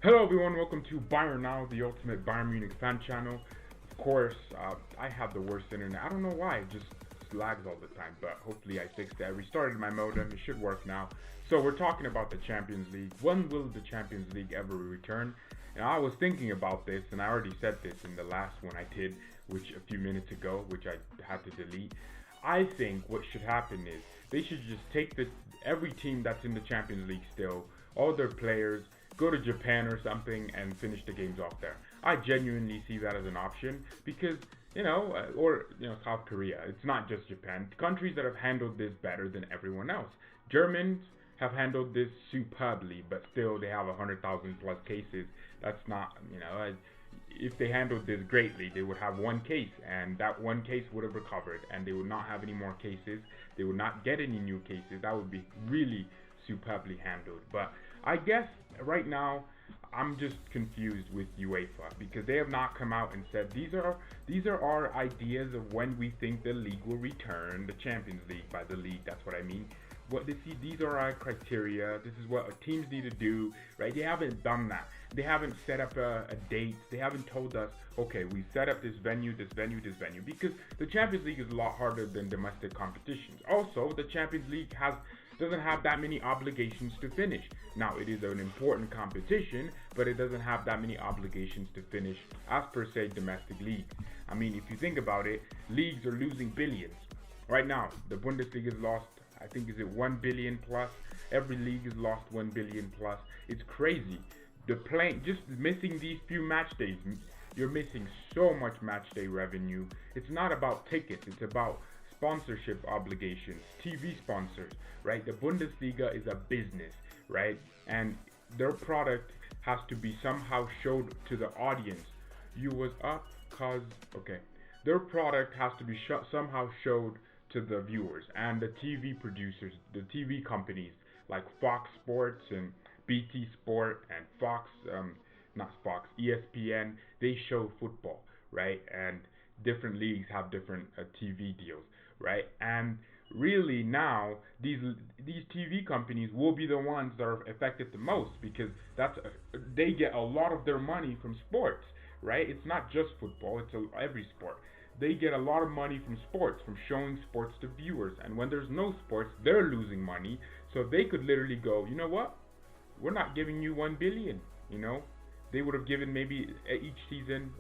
Hello everyone, welcome to Bayern Now, the ultimate Bayern Munich fan channel. Of course, I have the worst internet. I don't know why, it just lags all the time, but hopefully I fixed it. I restarted my modem, it should work now. So we're talking about the Champions League. When will the Champions League ever return? And I was thinking about this, and I already said this in the last one I did, which a few minutes ago, which I had to delete. I think what should happen is they should just take every team that's in the Champions League still, all their players, go to Japan or something and finish the games off there. I genuinely see that as an option because, or South Korea. It's not just Japan. Countries that have handled this better than everyone else. Germans have handled this superbly, but still they have 100,000 plus cases. That's not, if they handled this greatly, they would have one case, and that one case would have recovered, and they would not have any more cases. They would not get any new cases. That would be really superbly handled. But I guess right now I'm just confused with UEFA because they have not come out and said these are our ideas of when we think the league will return, the Champions League by the league. That's what I mean. These are our criteria. This is what teams need to do, right? They haven't done that. They haven't set up a date. They haven't told us, okay, we set up this venue, this venue, this venue, because the Champions League is a lot harder than domestic competitions. Also, the Champions League doesn't have that many obligations to finish. Now, it is an important competition, but it doesn't have that many obligations to finish as per se domestic leagues. I mean, if you think about it, leagues are losing billions. Right now, the Bundesliga has lost, I think, is it 1 billion plus? Every league has lost 1 billion plus. It's crazy. Just missing these few match days, you're missing so much match day revenue. It's not about tickets, it's about sponsorship obligations, TV sponsors, right? The Bundesliga is a business, right? And their product has to be somehow showed to the audience. You was up cause, okay. Their product has to be somehow showed to the viewers and the TV producers, the TV companies like Fox Sports and BT Sport and ESPN, they show football, right? And different leagues have different TV deals, right? And really now these TV companies will be the ones that are affected the most because they get a lot of their money from sports, right? It's not just football; it's every sport. They get a lot of money from sports, from showing sports to viewers. And when there's no sports, they're losing money. So they could literally go, you know what? We're not giving you 1 billion. They would have given maybe each season,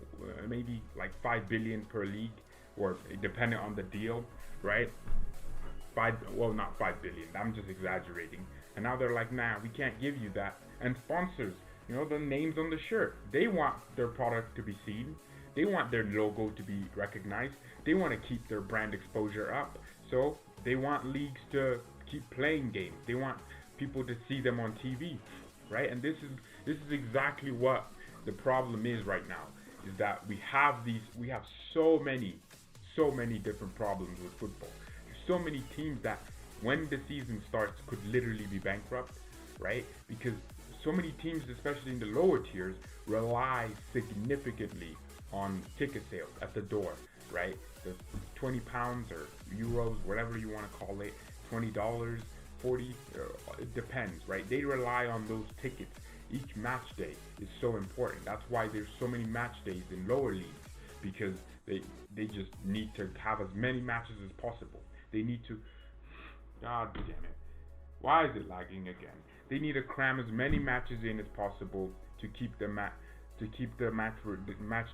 maybe like 5 billion per league, or depending on the deal, right? Not 5 billion. I'm just exaggerating. And now they're like, nah, we can't give you that. And sponsors, the names on the shirt, they want their product to be seen. They want their logo to be recognized. They want to keep their brand exposure up. So they want leagues to keep playing games. They want people to see them on TV, right? And this is exactly what the problem is right now. Is that we have so many different problems with football. There's so many teams that when the season starts could literally be bankrupt, right? Because so many teams, especially in the lower tiers, rely significantly on ticket sales at the door, right? The £20 or euros, whatever you want to call it, $20, 40, it depends, right? They rely on those tickets. Each match day is so important. That's why there's so many match days in lower leagues, because they just need to have as many matches as possible. They need to, God damn it, why is it lagging again? They need to cram as many matches in as possible to keep the match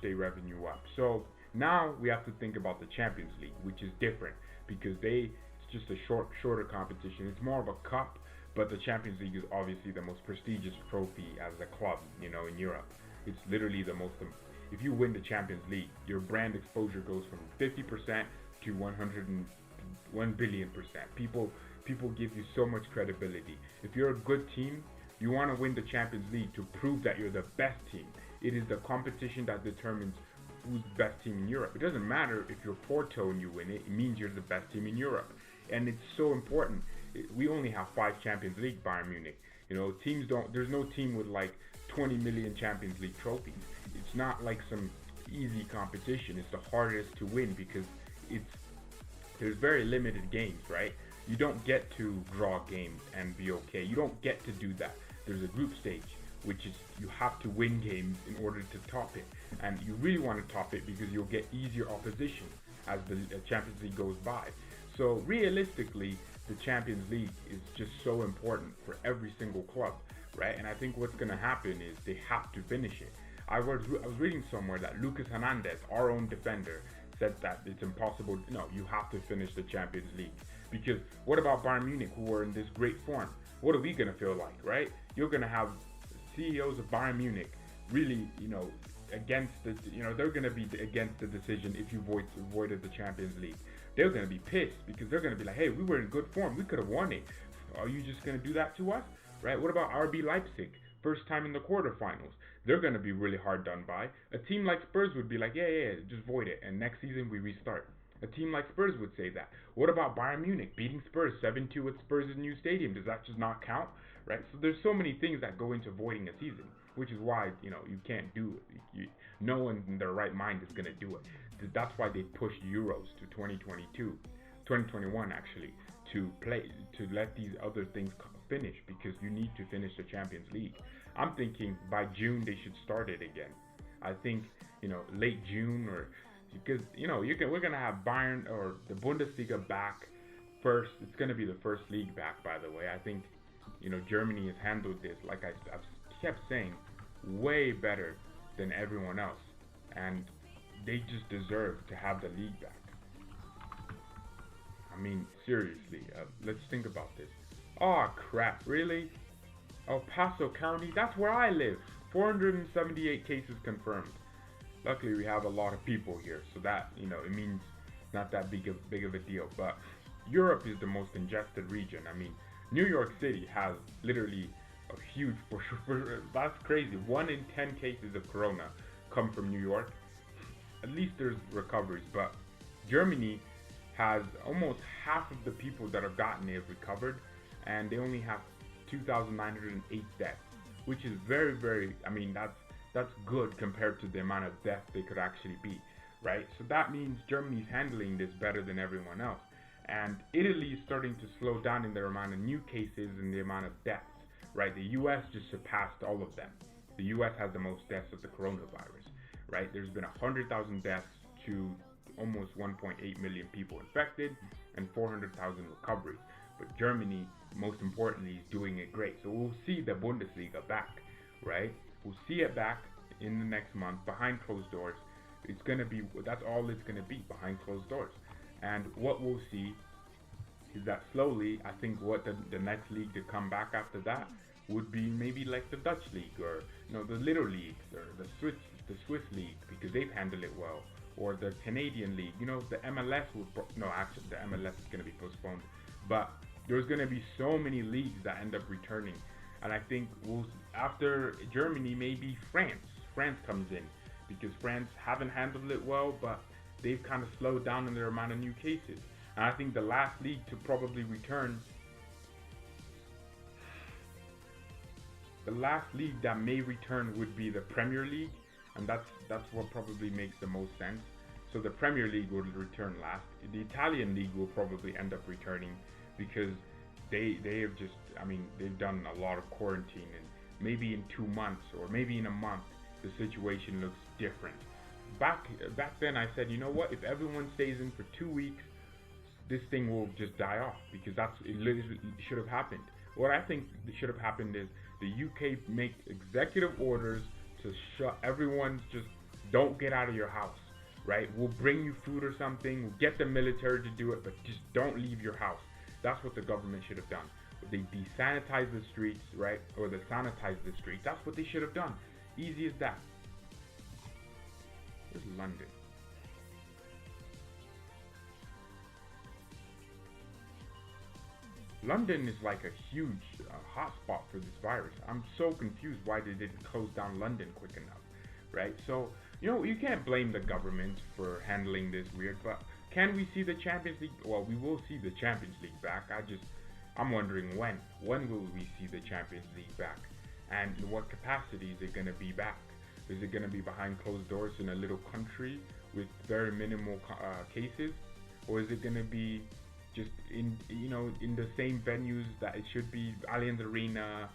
day revenue up. So now we have to think about the Champions League, which is different because it's just a shorter competition. It's more of a cup, but the Champions League is obviously the most prestigious trophy as a club, in Europe. It's literally the most. If you win the Champions League, your brand exposure goes from 50% to 101 billion%. People give you so much credibility. If you're a good team, you want to win the Champions League to prove that you're the best team. It is the competition that determines who's the best team in Europe. It doesn't matter if you're Porto and you win it. It means you're the best team in Europe. And it's so important. We only have 5 Champions League, Bayern Munich. There's no team with like 20 million Champions League trophies. It's not like some easy competition. It's the hardest to win because there's very limited games, right? You don't get to draw games and be okay. You don't get to do that. There's a group stage which is you have to win games in order to top it. And you really want to top it because you'll get easier opposition as the Champions League goes by. So realistically, the Champions League is just so important for every single club, right? And I think what's going to happen is they have to finish it. I was reading somewhere that Lucas Hernandez, our own defender, said that it's impossible. No, you have to finish the Champions League. Because what about Bayern Munich, who are in this great form? What are we going to feel like, right? You're going to have CEOs of Bayern Munich really, against the, they're going to be against the decision if you avoided the Champions League. They're going to be pissed because they're going to be like, hey, we were in good form. We could have won it. Are you just going to do that to us? Right? What about RB Leipzig? First time in the quarterfinals. They're going to be really hard done by. A team like Spurs would be like, yeah, just void it. And next season we restart. A team like Spurs would say that. What about Bayern Munich beating Spurs 7-2 at Spurs' new stadium? Does that just not count? Right? So there's so many things that go into voiding a season, which is why, you can't do it. No one in their right mind is going to do it. That's why they pushed Euros to 2021 actually, to let these other things finish, because you need to finish the Champions League. I'm thinking by June they should start it again. I think, late June, or because, we're going to have Bayern or the Bundesliga back first. It's going to be the first league back, by the way. I think, Germany has handled this, like I've kept saying, way better than everyone else. And they just deserve to have the league back. I mean, seriously, let's think about this. Oh, crap, really? El Paso County, that's where I live. 478 cases confirmed. Luckily, we have a lot of people here, so that, it means not that big of a deal. But Europe is the most congested region. I mean, New York City has literally a huge, that's crazy. 1 in 10 cases of corona come from New York. At least there's recoveries, but Germany has almost half of the people that have gotten it recovered, and they only have 2,908 deaths, which is very, very, that's good compared to the amount of deaths they could actually be, right? So that means Germany's handling this better than everyone else. And Italy is starting to slow down in their amount of new cases and the amount of deaths, right? The US just surpassed all of them. The US has the most deaths of the coronavirus, right? There's been 100,000 deaths to almost 1.8 million people infected and 400,000 recoveries. But Germany, most importantly, is doing it great. So we'll see the Bundesliga back, right? We'll see it back in the next month behind closed doors. It's going to be, that's all it's going to be, behind closed doors. And what we'll see is that slowly, I think what the next league to come back after that would be maybe like the Dutch league, or the little leagues, or the Swiss league, because they've handled it well, or the Canadian league. The MLS would actually the MLS is going to be postponed, but there's going to be so many leagues that end up returning. And I think after Germany, maybe France comes in, because France haven't handled it well, but they've kind of slowed down in their amount of new cases. And I think the last league to probably return, the last league that may return would be the Premier League, and that's what probably makes the most sense. So the Premier League will return last. The Italian league will probably end up returning, because they have just, they've done a lot of quarantine, and maybe in 2 months or maybe in a month the situation looks different. Back then I said, you know what, if everyone stays in for 2 weeks, this thing will just die off, because it literally should have happened. What I think should have happened is the UK make executive orders to shut everyone's, just don't get out of your house, right? We'll bring you food or something, we'll get the military to do it, but just don't leave your house. That's what the government should have done. They desanitize the streets, right? Or they sanitize the streets. That's what they should have done. Easy as that. Where's London? London is like a huge hotspot for this virus. I'm so confused why they didn't close down London quick enough, right? So, you can't blame the government for handling this weird, but can we see the Champions League? Well, we will see the Champions League back. I'm wondering when. When will we see the Champions League back? And in what capacity is it going to be back? Is it going to be behind closed doors in a little country with very minimal cases? Or is it going to be just in the same venues that it should be, Allianz Arena,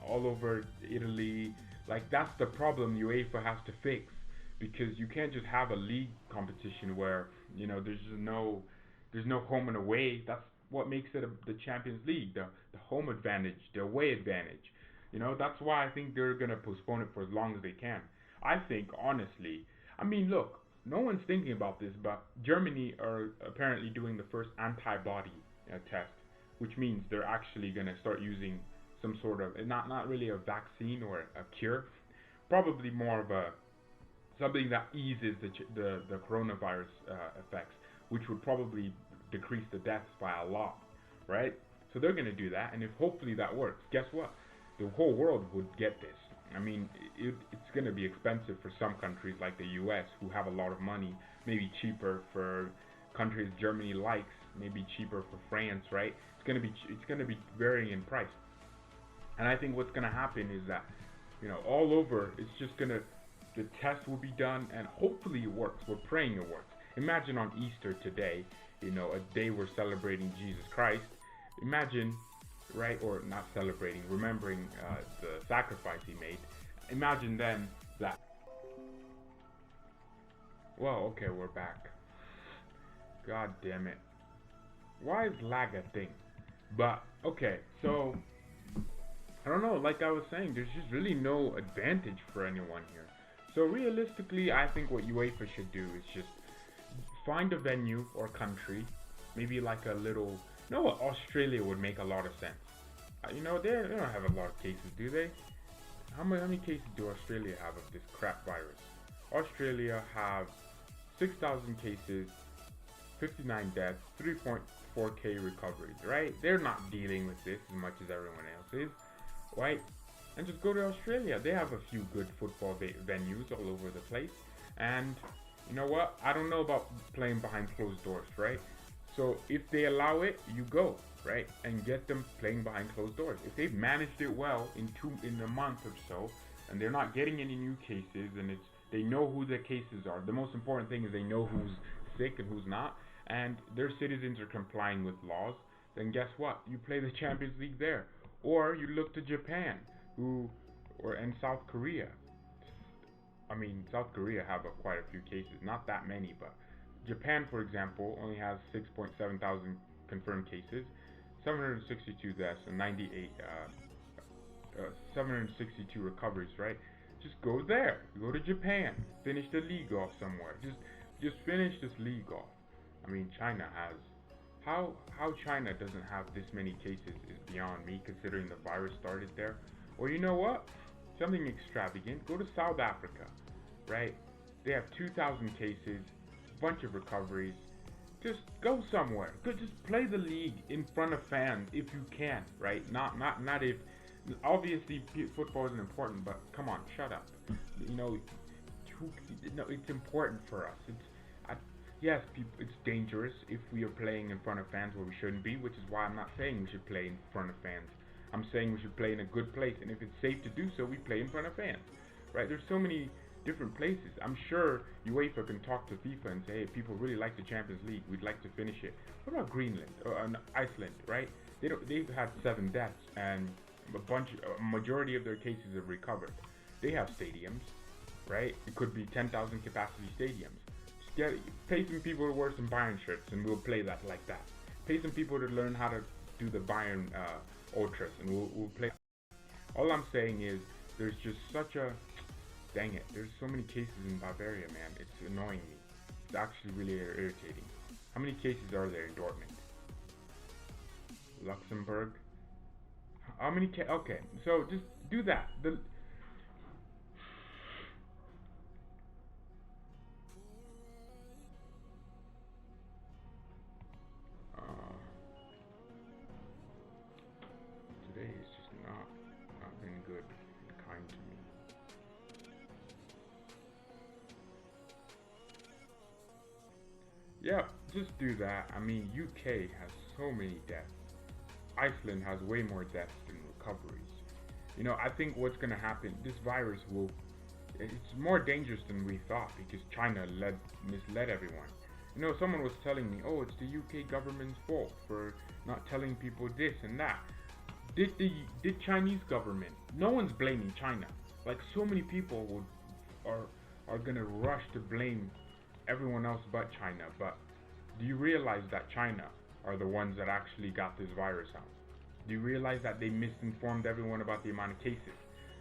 all over Italy. Like, that's the problem UEFA has to fix, because you can't just have a league competition where, there's no home and away. That's what makes it the Champions League, the home advantage, the away advantage. That's why I think they're gonna postpone it for as long as they can. I think, honestly, I mean, look, no one's thinking about this, but Germany are apparently doing the first antibody test, which means they're actually gonna start using some sort of, not really a vaccine or a cure, probably more of a something that eases the coronavirus effects, which would probably decrease the deaths by a lot, right? So they're gonna do that, and if hopefully that works, guess what? The whole world would get this. I mean, it's gonna be expensive for some countries like the U.S. who have a lot of money, maybe cheaper for countries Germany likes, maybe cheaper for France, right? It's gonna be varying in price. And I think what's gonna happen is that, all over, it's just gonna, the test will be done, and hopefully it works. We're praying it works. Imagine on Easter today, a day we're celebrating Jesus Christ. Imagine, right, or not celebrating, remembering the sacrifice he made. Imagine then that. Well, okay, we're back. God damn it. Why is lag a thing? But, okay, so, I don't know, like I was saying, there's just really no advantage for anyone here. So realistically, I think what UEFA should do is just find a venue or country, maybe like a little, what, Australia would make a lot of sense. They don't have a lot of cases, do they? How many cases do Australia have of this crap virus? Australia have 6,000 cases, 59 deaths, 3.4k recoveries, right? They're not dealing with this as much as everyone else is, right? And just go to Australia. They have a few good football venues all over the place. And you know what? I don't know about playing behind closed doors, right? So if they allow it, you go, right? And get them playing behind closed doors. If they've managed it well in a month or so, and they're not getting any new cases, and they know who the cases are. The most important thing is they know who's sick and who's not, and their citizens are complying with laws. Then guess what? You play the Champions League there, or you look to Japan, and South Korea. I mean, South Korea have quite a few cases, not that many, but Japan, for example, only has 6.7 thousand confirmed cases, 762 deaths, and 762 recoveries, right? Just go there. Go to Japan. Finish the league off somewhere. Just finish this league off. I mean, China has. How China doesn't have this many cases is beyond me, considering the virus started there. Or you know what? Something extravagant. Go to South Africa, right? They have 2,000 cases, bunch of recoveries. Just go somewhere. Just play the league in front of fans if you can, right? Not if. Obviously, football isn't important, but come on, shut up. It's important for us. Yes, it's dangerous if we are playing in front of fans where we shouldn't be, which is why I'm not saying we should play in front of fans. I'm saying we should play in a good place, and if it's safe to do so, we play in front of fans, right? There's so many different places. I'm sure UEFA can talk to FIFA and say, hey, people really like the Champions League. We'd like to finish it. What about Greenland or Iceland, right? They've had 7 deaths, and a majority of their cases have recovered. They have stadiums, right? It could be 10,000 capacity stadiums. Pay some people to wear some Bayern shirts, and we'll play that like that. Pay some people to learn how to do the Bayern ultras, and we'll play. All I'm saying is, there's just such a, dang it, there's so many cases in Bavaria, man. It's annoying me. It's actually really irritating. How many cases are there in Dortmund? Luxembourg? How many okay, so just do that. Today is just not been good and kind to me. Yeah, just do that. I mean, UK has so many deaths. Iceland has way more deaths than recoveries. I think what's going to happen, this virus it's more dangerous than we thought, because China misled everyone. Someone was telling me, oh, it's the UK government's fault for not telling people this and that. did Chinese government? No one's blaming China. Like so many people are gonna rush to blame everyone else but China. But do you realize that China are the ones that actually got this virus out? Do you realize that they misinformed everyone about the amount of cases?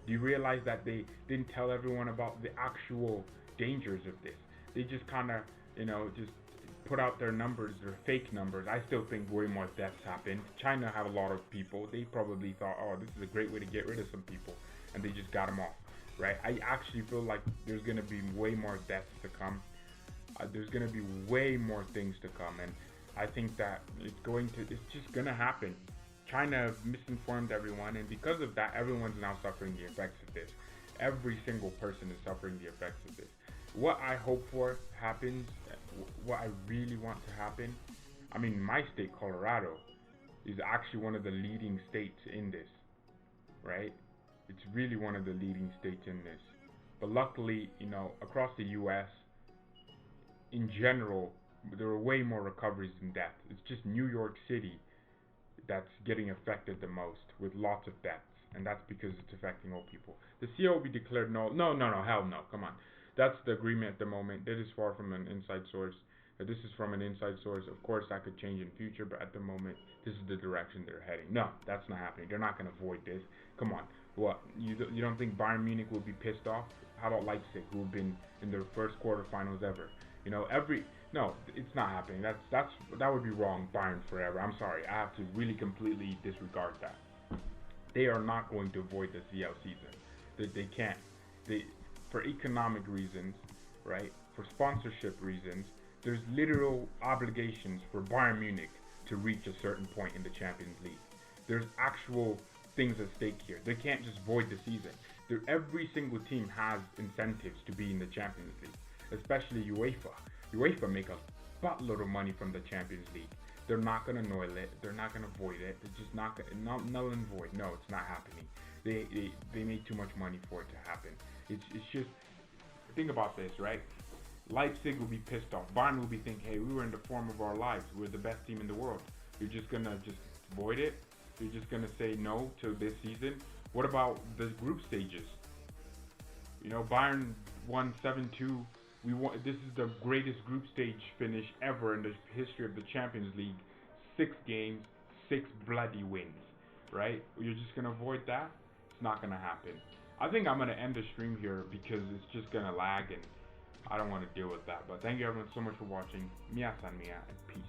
Do you realize that they didn't tell everyone about the actual dangers of this? They just kind of, just put out their numbers, their fake numbers. I still think way more deaths happened. China have a lot of people. They probably thought, oh, this is a great way to get rid of some people, and they just got them off, right? I actually feel like there's going to be way more deaths to come. There's going to be way more things to come, and I think that it's just going to happen. China misinformed everyone, and because of that, everyone's now suffering the effects of this. Every single person is suffering the effects of this. What I hope for happens, what I really want to happen, I mean, my state, Colorado, is actually one of the leading states in this, right? It's really one of the leading states in this. But luckily, across the US, in general, there are way more recoveries than deaths. It's just New York City that's getting affected the most, with lots of deaths, and that's because it's affecting old people. The CO will be declared no, hell no, come on. That's the agreement at the moment. That is far from an inside source. This is from an inside source. Of course, that could change in future, but at the moment, this is the direction they're heading. No, that's not happening. They're not going to avoid this. Come on. What? You don't think Bayern Munich will be pissed off? How about Leipzig, who have been in their first quarterfinals ever? No, it's not happening. That would be wrong. Bayern forever. I'm sorry. I have to really completely disregard that. They are not going to avoid the CL season. They can't. For economic reasons, right? For sponsorship reasons, there's literal obligations for Bayern Munich to reach a certain point in the Champions League. There's actual things at stake here. They can't just void the season. Every single team has incentives to be in the Champions League, especially UEFA. UEFA make a buttload of money from the Champions League. They're not going to noil it. They're not going to void it. They're just not going to null and void. No, it's not happening. They made too much money for it to happen. It's just, think about this, right? Leipzig will be pissed off. Bayern will be thinking, hey, we were in the form of our lives. We're the best team in the world. You're just going to just void it? You're just going to say no to this season? What about the group stages? Bayern won 7-2. This is the greatest group stage finish ever in the history of the Champions League. 6 games, 6 bloody wins, right? You're just going to avoid that? It's not going to happen. I think I'm going to end the stream here because it's just going to lag and I don't want to deal with that. But thank you everyone so much for watching. Mia san mia and peace.